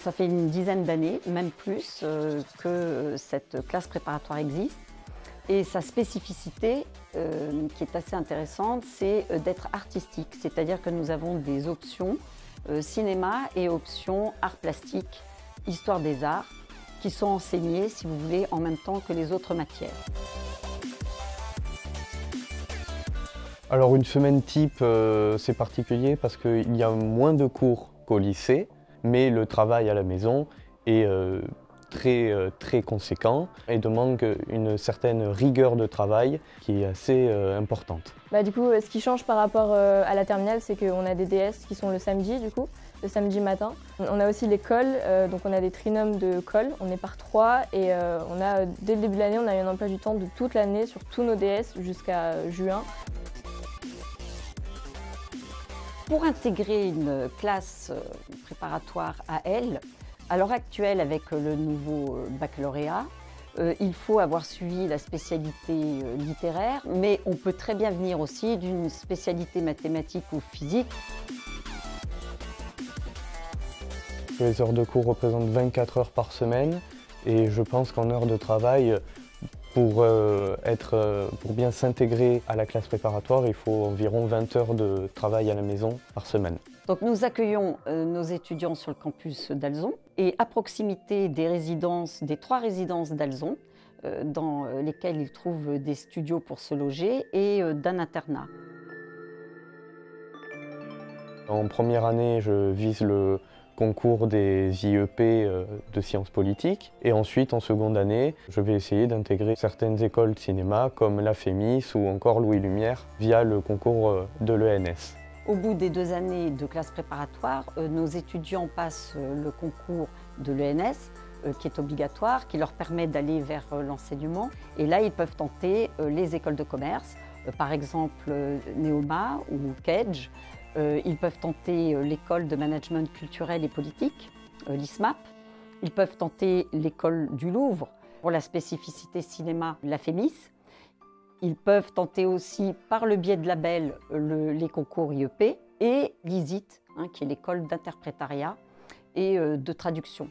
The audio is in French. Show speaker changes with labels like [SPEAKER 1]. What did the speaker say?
[SPEAKER 1] ça fait une dizaine d'années, même plus, que cette classe préparatoire existe. Et sa spécificité, qui est assez intéressante, c'est d'être artistique. C'est-à-dire que nous avons des options cinéma et options arts plastiques, histoire des arts, qui sont enseignées, si vous voulez, en même temps que les autres matières.
[SPEAKER 2] Alors une semaine type, c'est particulier parce qu'il y a moins de cours qu'au lycée, mais le travail à la maison est très conséquent et demande une certaine rigueur de travail qui est assez importante.
[SPEAKER 3] Du coup, ce qui change par rapport à la terminale, c'est qu'on a des DS qui sont le samedi, le samedi matin. On a aussi les cols, donc on a des trinômes de cols, on est par 3 et dès le début de l'année, on a eu un emploi du temps de toute l'année sur tous nos DS jusqu'à juin.
[SPEAKER 1] Pour intégrer une classe préparatoire à elle, à l'heure actuelle avec le nouveau baccalauréat, il faut avoir suivi la spécialité littéraire, mais on peut très bien venir aussi d'une spécialité mathématique ou physique.
[SPEAKER 2] Les heures de cours représentent 24 heures par semaine et je pense qu'en heures de travail, pour bien s'intégrer à la classe préparatoire, il faut environ 20 heures de travail à la maison par semaine.
[SPEAKER 1] Donc nous accueillons nos étudiants sur le campus d'Alzon et à proximité des 3 résidences d'Alzon, dans lesquelles ils trouvent des studios pour se loger et d'un internat.
[SPEAKER 2] En première année, je vise le concours des IEP de sciences politiques et ensuite en seconde année, je vais essayer d'intégrer certaines écoles de cinéma comme la FEMIS ou encore Louis Lumière via le concours de l'ENS.
[SPEAKER 1] Au bout des 2 années de classe préparatoire, nos étudiants passent le concours de l'ENS, qui est obligatoire, qui leur permet d'aller vers l'enseignement. Et là, ils peuvent tenter les écoles de commerce, par exemple Neoma ou Kedge. Ils peuvent tenter l'école de management culturel et politique, l'ISMAP. Ils peuvent tenter l'école du Louvre pour la spécificité cinéma, la FEMIS. Ils peuvent tenter aussi, par le biais de labels, les concours IEP et l'ISIT, qui est l'école d'interprétariat et de traduction.